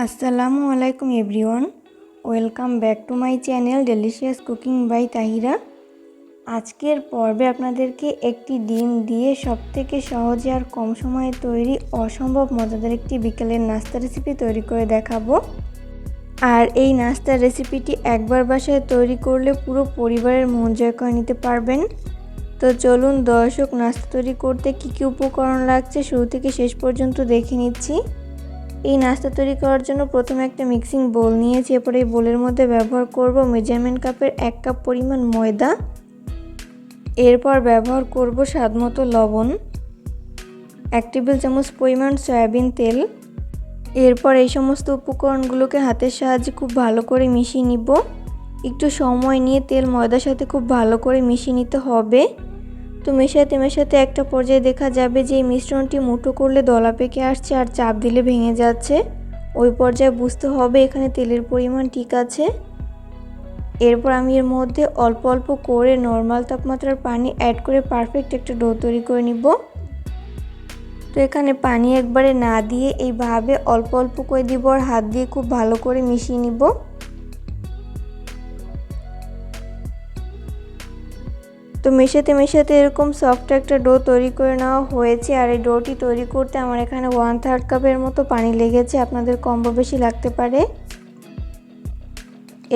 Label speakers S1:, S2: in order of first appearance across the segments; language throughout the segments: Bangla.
S1: আসসালামু আলাইকুম everyone, welcome back to my channel delicious cooking by Tahira. আজকের পর্বে আপনাদেরকে একটি ডিম দিয়ে সবথেকে সহজে আর কম সময়ে তৈরি অসম্ভব মজাদার একটি বিকেলের নাস্তা রেসিপি তৈরি করে দেখাবো। আর এই নাস্তার রেসিপিটি একবার বাসায় তৈরি করলে পুরো পরিবারের মন জয় করে নিতে পারবেন। তো চলুন দর্শক, নাস্তা তৈরি করতে কী কী উপকরণ লাগছে শুরু থেকে শেষ পর্যন্ত দেখে নিচ্ছি। এই নাস্তা তৈরি করার জন্য প্রথমে একটা মিক্সিং বোল নিয়েছি। এরপর এই বোলের মধ্যে ব্যবহার করব মেজারমেন্ট কাপের 1 কাপ পরিমাণ ময়দা। এরপর ব্যবহার করব স্বাদমতো লবণ, 1 টেবিল চামচ পরিমাণ সয়াবিন তেল। এরপর এই সমস্ত উপকরণগুলোকে হাতের সাহায্যে খুব ভালো করে মিশিয়ে নিব। একটু সময় নিয়ে তেল ময়দার সাথে খুব ভালো করে মিশিয়ে নিতে হবে। তো মেশাতে একটা পর্যায়ে দেখা যাবে যে এই মিশ্রণটি মুঠো করলে দলা পেকে আসছে আর চাপ দিলে ভেঙে যাচ্ছে। ওই পর্যায়ে বুঝতে হবে এখানে তেলের পরিমাণ ঠিক আছে। এরপর আমি এর মধ্যে অল্প অল্প করে নর্মাল তাপমাত্রার পানি অ্যাড করে পারফেক্ট একটা ডো তৈরি করে নিব। তো এখানে পানি একবারে না দিয়ে এইভাবে অল্প অল্প করে দিব আর হাত দিয়ে খুব ভালো করে মিশিয়ে নিব। তো মেশাতে এরকম সফট একটা ডো তৈরি করে নেওয়া হয়েছে। আর এই ডোটি তৈরি করতে আমার এখানে 1/3 কাপের মতো পানি লেগেছে, আপনাদের কম বা বেশি লাগতে পারে।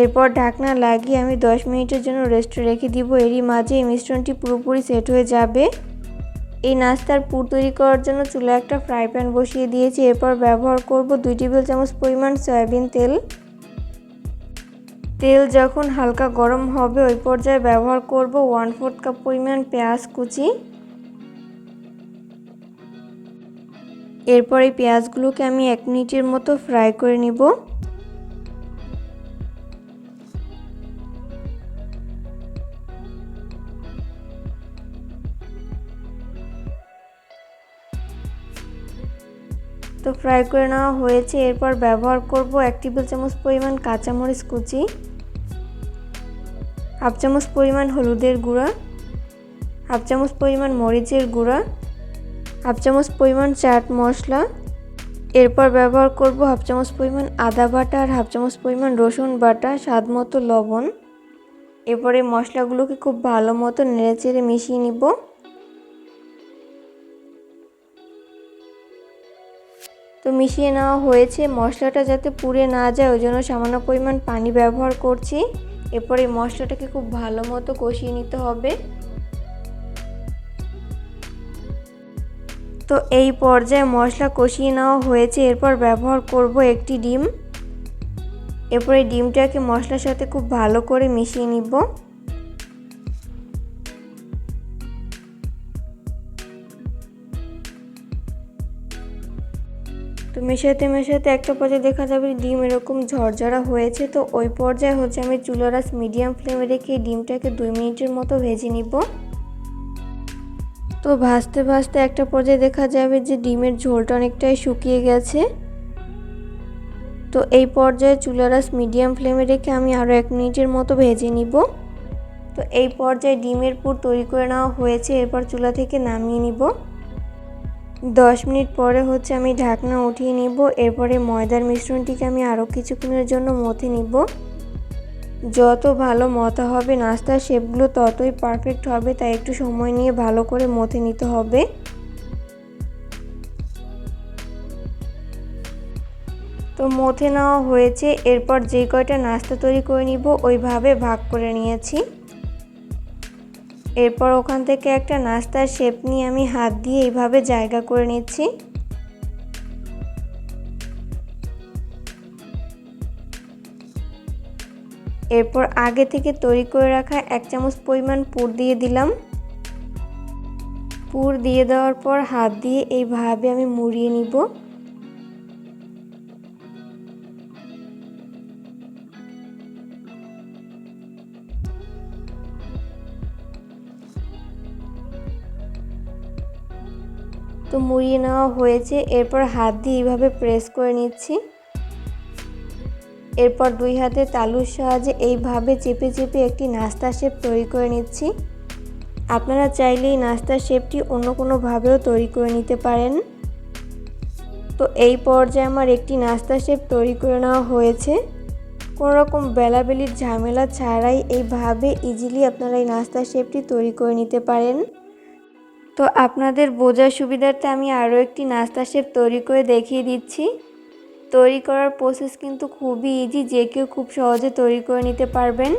S1: এরপর ঢাকনা লাগিয়ে আমি 10 মিনিটের জন্য রেস্টে রেখে দিব। এরই মাঝে এই মিশ্রণটি পুরোপুরি সেট হয়ে যাবে। এই নাস্তার পুর তৈরি করার জন্য চুলায় একটা ফ্রাই প্যান বসিয়ে দিয়েছি। এরপর ব্যবহার করব 2 টেবিল চামচ পরিমাণ সয়াবিন তেল। তেল যখন হালকা গরম হবে ওই পর্যায়ে ব্যবহার করব 1/4 কাপ পরিমাণ পেঁয়াজ কুচি। এরপর এই পেঁয়াজগুলোকে আমি 1 মিনিটের মতো ফ্রাই করে নিব। তো ফ্রাই করে নেওয়া হয়েছে। এরপর ব্যবহার করব 1 টেবিল চামচ পরিমাণ কাঁচামরিচ কুচি, 1/2 চামচ পরিমাণ হলুদের গুঁড়া, 1/2 চামচ পরিমাণ মরিচের গুঁড়া, 1/2 চামচ পরিমাণ চাট মশলা। এরপর ব্যবহার করব 1/2 চামচ পরিমাণ আদা বাটা আর 1/2 চামচ পরিমাণ রসুন বাটা, স্বাদ মতো লবণ। এরপরে মশলাগুলোকে খুব ভালো মতো নেড়েচেড়ে মিশিয়ে নিব। তো মিশিয়ে নেওয়া হয়েছে। মশলাটা যাতে পুড়ে না যায় ওই জন্য সামান্য পরিমাণ পানি ব্যবহার করছি। এরপর এই মশলাটাকে খুব ভালো মতো কষিয়ে নিতে হবে। তো এই পর্যায়ে মশলা কষিয়ে নেওয়া হয়েছে। এরপর ব্যবহার করব একটি ডিম। এরপর এই ডিমটাকে মশলার সাথে খুব ভালো করে মিশিয়ে নিব। তো মেশাতে একটা পর্যায়ে দেখা যাবে ডিম এরকম ঝরঝরা হয়েছে। তো ওই পর্যায়ে আমি চুলার আঁচ মিডিয়াম ফ্লেমে রেখে ডিমটাকে 2 মিনিটের মতো ভেজে নিব। তো ভাজতে একটা পর্যায়ে দেখা যাবে যে ডিমের ঝোলটা অনেকটাই শুকিয়ে গেছে। তো এই পর্যায়ে চুলার আঁচ মিডিয়াম ফ্লেমে রেখে আমি আরও 1 মিনিটের মতো ভেজে নিব। তো এই পর্যায়ে ডিমের পুর তৈরি করে নেওয়া হয়েছে। এরপর চুলা থেকে নামিয়ে নিব। 10 মিনিট পরে আমি ঢাকনা উঠিয়ে নিব। এরপরে ময়দার মিশ্রণটিকে আমি আরও কিছুক্ষণের জন্য মথে নিব। যত ভালো মথা হবে নাস্তার শেপগুলো ততই পারফেক্ট হবে, তাই একটু সময় নিয়ে ভালো করে মথে নিতে হবে। তো মথে নেওয়া হয়েছে। এরপর যে কয়টা নাস্তা তৈরি করে নিব ওইভাবে ভাগ করে নিয়েছি। এরপর ওখান থেকে একটা নাস্তার শেপ নিয়ে আমি হাত দিয়ে এইভাবে জায়গা করে নিচ্ছি। এরপর আগে থেকে তৈরি করে রাখা 1 চামচ পরিমাণ পুর দিয়ে দিলাম। পুর দিয়ে দেওয়ার পর হাত দিয়ে এইভাবে আমি মুড়িয়ে নিব। তো মুড়িয়ে নেওয়া হয়েছে। এরপর হাত দিয়ে এইভাবে প্রেস করে নিচ্ছি। এরপর 2 হাতে তালুর সাহায্যে এইভাবে চেপে একটি নাস্তার শেপ তৈরি করে নিচ্ছি। আপনারা চাইলে এই নাস্তার শেপটি অন্য কোনোভাবেও তৈরি করে নিতে পারেন। তো এই পর্যায়ে আমার একটি নাস্তা শেপ তৈরি করে নেওয়া হয়েছে। কোনো রকম বেলাবেলির ঝামেলা ছাড়াই এইভাবে ইজিলি আপনারা এই নাস্তা শেপটি তৈরি করে নিতে পারেন। তো আপনাদের বোঝার সুবিধার্থে আমি আরও একটি নাস্তা শেপ তৈরি করে দেখিয়ে দিচ্ছি। তৈরি করার প্রসেস কিন্তু খুবই ইজি, যে কেউ খুব সহজে তৈরি করে নিতে পারবেন।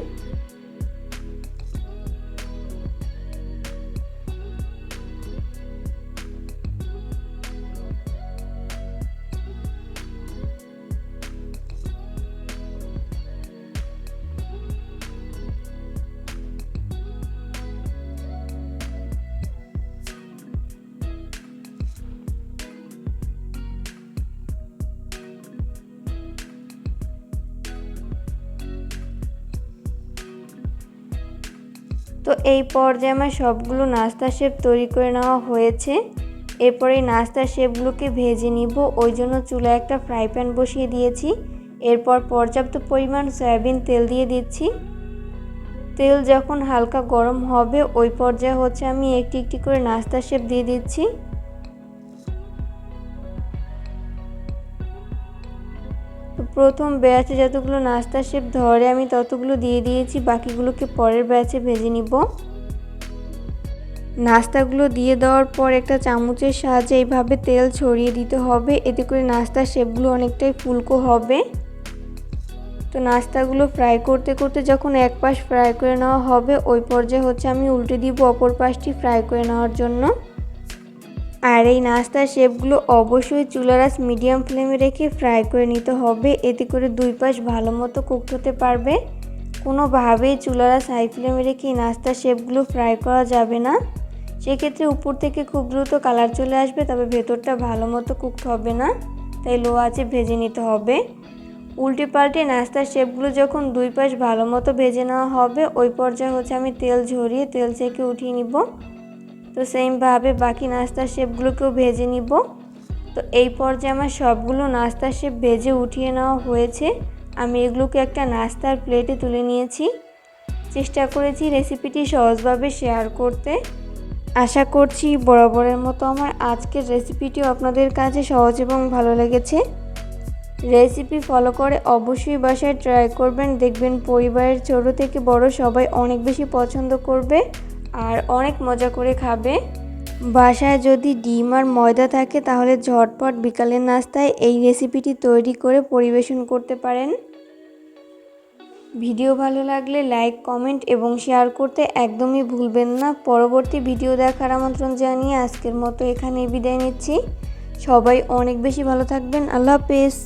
S1: তো এই পর্যায়ে আমার সবগুলো নাস্তা শেপ তৈরি করে নেওয়া হয়েছে। এরপর এই নাস্তা শেপগুলোকে ভেজে নিব, ওই জন্য চুলায় একটা ফ্রাই প্যান বসিয়ে দিয়েছি। এরপর পর্যাপ্ত পরিমাণ সয়াবিন তেল দিয়ে দিচ্ছি। তেল যখন হালকা গরম হবে ওই পর্যায়ে আমি একটি একটি করে নাস্তা শেপ দিয়ে দিচ্ছি। তো প্রথম ব্যাচে যতগুলো নাস্তা শেপ ধরে আমি ততগুলো দিয়ে দিয়েছি, বাকিগুলোকে পরের ব্যাচে ভেজে নিব। নাস্তাগুলো দিয়ে দেওয়ার পর একটা চামচের সাহায্যে এইভাবে তেল ছড়িয়ে দিতে হবে, এতে করে নাস্তার শেপগুলো অনেকটাই ফুলকো হবে। তো নাস্তাগুলো ফ্রাই করতে করতে যখন এক পাশ ফ্রাই করে নেওয়া হবে ওই পর্যায়ে আমি উল্টে দিব অপর পাশটি ফ্রাই করে নেওয়ার জন্য। আর এই নাস্তার শেপগুলো অবশ্যই চুলার আঁচ মিডিয়াম ফ্লেমে রেখে ফ্রাই করে নিতে হবে, এতে করে দুই পাশ ভালো মতো কুকড হতে পারবে। কোনোভাবেই চুলার আঁচ হাই ফ্লেমে রেখে এই নাস্তার শেপগুলো ফ্রাই করা যাবে না, সেক্ষেত্রে উপর থেকে খুব দ্রুত কালার চলে আসবে, তবে ভেতরটা ভালো মতো কুকড হবে না, তাই লো আঁচে ভেজে নিতে হবে। উল্টে পাল্টে নাস্তার শেপগুলো যখন দুই পাশ ভালো মতো ভেজে নেওয়া হবে ওই পর্যায়ে আমি তেল ঝরিয়ে তেল ছেঁকে উঠিয়ে নিব। তো সেমভাবে বাকি নাস্তার শেপগুলোকেও ভেজে নিব। তো এই পর্যায়ে আমার সবগুলো নাস্তার শেপ ভেজে উঠিয়ে নেওয়া হয়েছে। আমি এগুলোকে একটা নাস্তার প্লেটে তুলে নিয়েছি। চেষ্টা করেছি রেসিপিটি সহজভাবে শেয়ার করতে। আশা করছি বরাবরের মতো আমার আজকের রেসিপিটিও আপনাদের কাছে সহজ এবং ভালো লেগেছে। রেসিপি ফলো করে অবশ্যই বাসায় ট্রাই করবেন, দেখবেন পরিবারের ছোট থেকে বড় সবাই অনেক বেশি পছন্দ করবে আর অনেক মজা করে খাবে। বাসায় যদি ডিম আর ময়দা থাকে তাহলে ঝটপট বিকালের নাস্তায় এই রেসিপিটি তৈরি করে পরিবেশন করতে পারেন। ভিডিও ভালো লাগলে লাইক, কমেন্ট এবং শেয়ার করতে একদমই ভুলবেন না। পরবর্তী ভিডিও দেখার আমন্ত্রণ জানিয়ে আজকের মতো এখানেই বিদায় নিচ্ছি। সবাই অনেক বেশি ভালো থাকবেন। আল্লাহ হাফেজ।